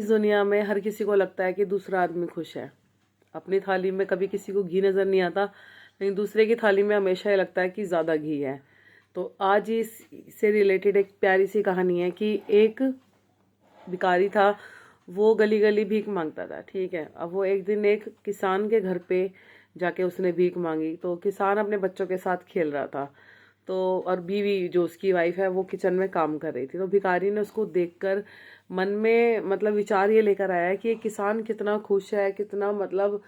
इस दुनिया में हर किसी को लगता है कि दूसरा आदमी खुश है। अपनी थाली में कभी किसी को घी नज़र नहीं आता, लेकिन दूसरे की थाली में हमेशा ये लगता है कि ज़्यादा घी है। तो आज इससे रिलेटेड एक प्यारी सी कहानी है कि एक भिखारी था, वो गली गली भीख मांगता था। ठीक है, अब वो एक दिन एक किसान के घर पे जाके उसने भीख मांगी। तो किसान अपने बच्चों के साथ खेल रहा था, तो और बीवी जो उसकी वाइफ है वो किचन में काम कर रही थी। तो भिखारी ने उसको देखकर मन में मतलब विचार ये लेकर आया कि ये किसान कितना खुश है, कितना मतलब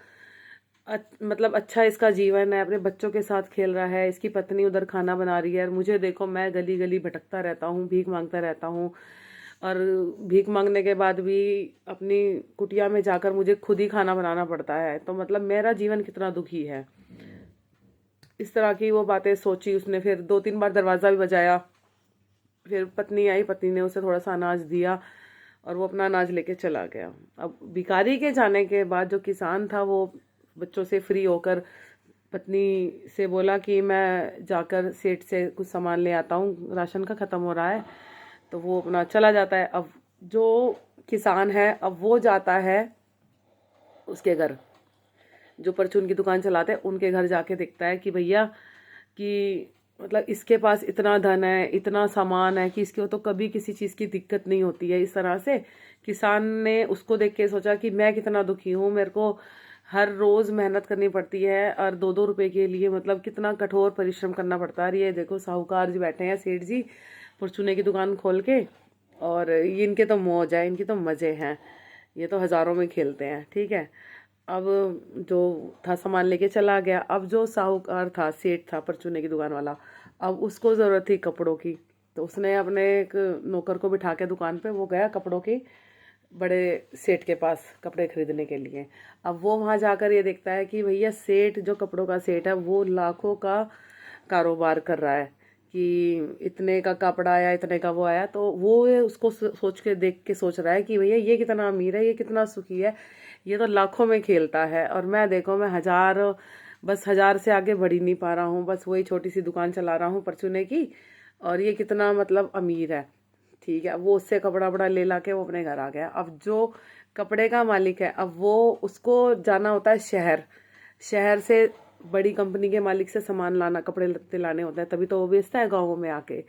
अच्छा इसका जीवन है, अपने बच्चों के साथ खेल रहा है, इसकी पत्नी उधर खाना बना रही है और मुझे देखो, मैं गली गली भटकता रहता हूँ, भीख मांगता रहता हूँ। और भीख मांगने के बाद भी अपनी कुटिया में जाकर मुझे खुद ही खाना बनाना पड़ता है। तो मतलब मेरा जीवन कितना दुखी है। इस तरह की वो बातें सोची उसने। फिर 2-3 बार दरवाज़ा भी बजाया। फिर पत्नी आई, पत्नी ने उसे थोड़ा सा अनाज दिया और वो अपना अनाज लेके चला गया। अब भिखारी के जाने के बाद जो किसान था वो बच्चों से फ्री होकर पत्नी से बोला कि मैं जाकर सेठ से कुछ सामान ले आता हूँ, राशन का ख़त्म हो रहा है। तो वो अपना चला जाता है। अब जो किसान है, अब वो जाता है उसके घर, जो परचून की दुकान चलाते हैं उनके घर जाके देखता है कि भैया कि मतलब इसके पास इतना धन है, इतना सामान है कि इसको तो कभी किसी चीज़ की दिक्कत नहीं होती है। इस तरह से किसान ने उसको देख के सोचा कि मैं कितना दुखी हूँ, मेरे को हर रोज़ मेहनत करनी पड़ती है और 2-2 रुपए के लिए मतलब कितना कठोर परिश्रम करना पड़ता है। ये देखो साहूकार जी बैठे हैं, सेठ जी, परचूने की दुकान खोल के, और ये इनके तो मौज है, इनकी तो मज़े हैं, ये तो हज़ारों में खेलते हैं। ठीक है, अब जो था सामान लेके चला गया। अब जो साहूकार था, सेठ था, परचूने की दुकान वाला, अब उसको ज़रूरत थी कपड़ों की। तो उसने अपने एक नौकर को बिठा के दुकान पे वो गया कपड़ों की बड़े सेठ के पास कपड़े खरीदने के लिए। अब वो वहाँ जाकर ये देखता है कि भैया सेठ, जो कपड़ों का सेठ है, वो लाखों का कारोबार कर रहा है कि इतने का कपड़ा आया, इतने का वो आया। तो वो ये उसको सोच के देख के सोच रहा है कि भैया ये कितना अमीर है, ये कितना सुखी है, ये तो लाखों में खेलता है और मैं देखो, मैं हजार, बस हजार से आगे बढ़ ही नहीं पा रहा हूँ, बस वही छोटी सी दुकान चला रहा हूँ परचूने की, और ये कितना मतलब अमीर है। ठीक है, वो उससे कपड़ा वपड़ा ले ला के वो अपने घर आ गया। अब जो कपड़े का मालिक है, अब वो उसको जाना होता है शहर, शहर से बड़ी कंपनी के मालिक से सामान लाना, कपड़े लत्ते लाने होते हैं, तभी तो वो बेचता है गाँवों में आके।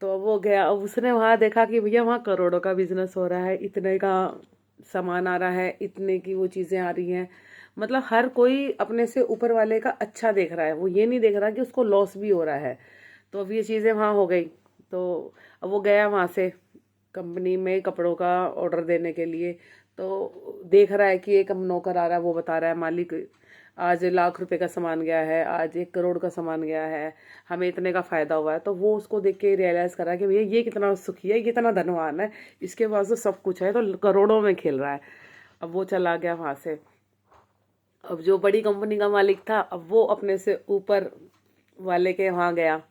तो वो गया, अब उसने वहाँ देखा कि भैया वहाँ करोड़ों का बिजनेस हो रहा है, इतने का सामान आ रहा है, इतने की वो चीज़ें आ रही हैं। मतलब हर कोई अपने से ऊपर वाले का अच्छा देख रहा है, वो ये नहीं देख रहा कि उसको लॉस भी हो रहा है। तो अब ये चीज़ें वहाँ हो गई। तो अब वो गया वहाँ से कंपनी में कपड़ों का ऑर्डर देने के लिए। तो देख रहा है कि एक नौकर आ रहा है, वो बता रहा है मालिक आज लाख रुपए का सामान गया है, आज 1 करोड़ का सामान गया है, हमें इतने का फ़ायदा हुआ है। तो वो उसको देख के रियलाइज़ करा कि भैया ये कितना सुखी है, ये कितना धनवान है, इसके पास तो सब कुछ है, तो करोड़ों में खेल रहा है। अब वो चला गया वहाँ से। अब जो बड़ी कंपनी का मालिक था, अब वो अपने से ऊपर वाले के वहाँ गया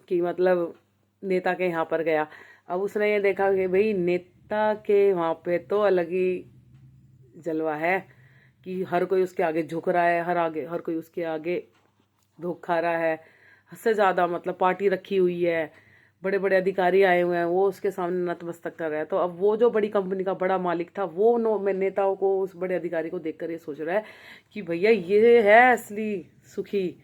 कि मतलब नेता के यहाँ पर गया। अब उसने ये देखा कि भाई नेता के वहाँ पे तो अलग ही जलवा है कि हर कोई उसके आगे झुक रहा है, हर कोई उसके आगे धोखा खा रहा है। हद से ज़्यादा मतलब पार्टी रखी हुई है, बड़े बड़े अधिकारी आए हुए हैं, वो उसके सामने नतमस्तक कर रहा है। तो अब वो जो बड़ी कंपनी का बड़ा मालिक था, वो नेताओं को, उस बड़े अधिकारी को देखकर ये सोच रहा है कि भैया ये है असली सुखी,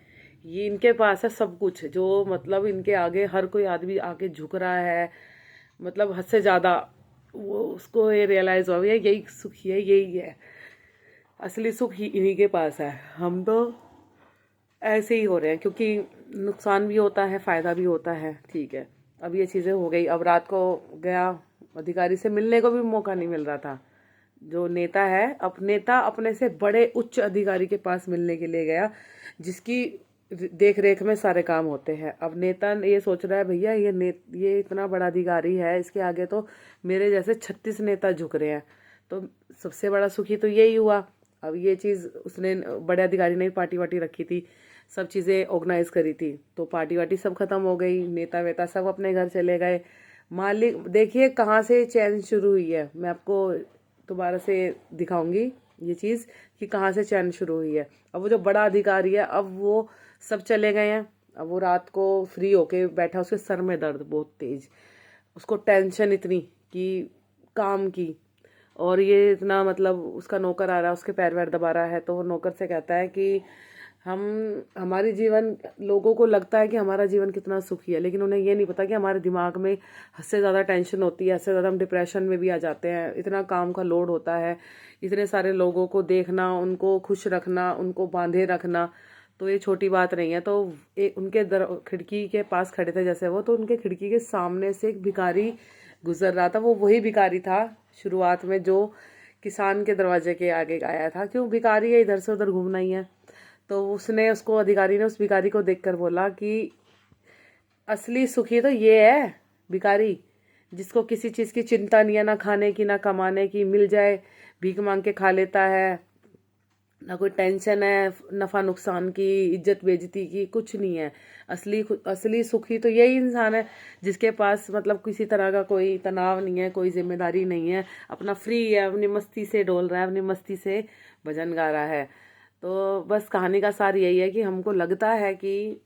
ये इनके पास है सब कुछ, जो मतलब इनके आगे हर कोई आदमी आगे झुक रहा है, मतलब हद से ज़्यादा। वो उसको ये रियलाइज़ हो गया, यही सुखी है, यही है असली सुख, ही इन्हीं के पास है। हम तो ऐसे ही हो रहे हैं, क्योंकि नुकसान भी होता है, फ़ायदा भी होता है। ठीक है, अब ये चीज़ें हो गई। अब रात को गया, अधिकारी से मिलने को भी मौका नहीं मिल रहा था। जो नेता है, अब नेता अपने से बड़े उच्च अधिकारी के पास मिलने के लिए गया, जिसकी देख रेख में सारे काम होते हैं। अब नेता ये सोच रहा है भैया ये इतना बड़ा अधिकारी है, इसके आगे तो मेरे जैसे 36 नेता झुक रहे हैं, तो सबसे बड़ा सुखी तो यही हुआ। अब ये चीज़ उसने, बड़े अधिकारी ने पार्टी वार्टी रखी थी, सब चीज़ें ऑर्गेनाइज करी थी, तो पार्टी वार्टी सब खत्म हो गई, नेता वेता सब अपने घर चले गए। मालिक देखिए कहाँ से चैन शुरू हुई है, मैं आपको दोबारा से दिखाऊंगी ये चीज़ कि कहाँ से चैन शुरू हुई है। अब वो जो बड़ा अधिकारी है, अब वो सब चले गए हैं। अब वो रात को फ्री होके बैठा, उसके सर में दर्द बहुत तेज, उसको टेंशन इतनी कि काम की। और ये इतना मतलब उसका नौकर आ रहा है, उसके पैर वैर दबा रहा है, तो वो नौकर से कहता है कि हमारी जीवन, लोगों को लगता है कि हमारा जीवन कितना सुखी है, लेकिन उन्हें ये नहीं पता कि हमारे दिमाग में हद से ज़्यादा टेंशन होती है, हद से ज़्यादा हम डिप्रेशन में भी आ जाते हैं। इतना काम का लोड होता है, इतने सारे लोगों को देखना, उनको खुश रखना, उनको बांधे रखना, तो ये छोटी बात नहीं है। तो उनके खिड़की के पास खड़े थे जैसे वो, तो उनके खिड़की के सामने से एक भिखारी गुजर रहा था। वो वही भिखारी था शुरुआत में जो किसान के दरवाजे के आगे आया था। क्यों, भिखारी है, इधर से उधर घूमना ही है। तो अधिकारी ने उस भिखारी को देखकर बोला कि असली सुखी तो ये है भिखारी, जिसको किसी चीज़ की चिंता नहीं है, ना खाने की ना कमाने की, मिल जाए भीख मांग के खा लेता है, ना कोई टेंशन है नफ़ा नुकसान की, इज्जत बेइज्जती की, कुछ नहीं है। असली सुखी तो यही इंसान है जिसके पास मतलब किसी तरह का कोई तनाव नहीं है, कोई जिम्मेदारी नहीं है, अपना फ्री है, अपनी मस्ती से डोल रहा है, अपनी मस्ती से भजन गा रहा है। तो बस कहानी का सार यही है कि हमको लगता है कि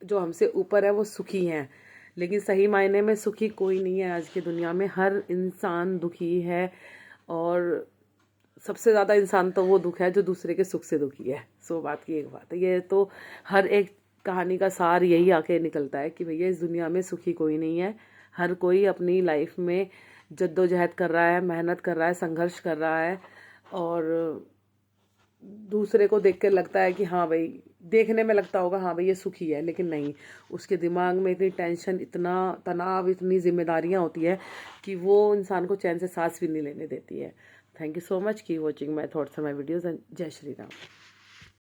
जो हमसे ऊपर है वो सुखी हैं, लेकिन सही मायने में सुखी कोई नहीं है। आज की दुनिया में हर इंसान दुखी है, और सबसे ज़्यादा इंसान तो वो दुख है जो दूसरे के सुख से दुखी है। सो बात की एक बात है ये, तो हर एक कहानी का सार यही आके निकलता है कि भैया इस दुनिया में सुखी कोई नहीं है। हर कोई अपनी लाइफ में जद्दोजहद कर रहा है, मेहनत कर रहा है, संघर्ष कर रहा है, और दूसरे को देख कर लगता है कि हाँ भाई, देखने में लगता होगा हाँ भाई ये सुखी है, लेकिन नहीं, उसके दिमाग में इतनी टेंशन, इतना तनाव, इतनी जिम्मेदारियां होती है कि वो इंसान को चैन से सांस भी नहीं लेने देती है। थैंक यू सो मच की watching my thoughts and my videos, and जय श्री राम।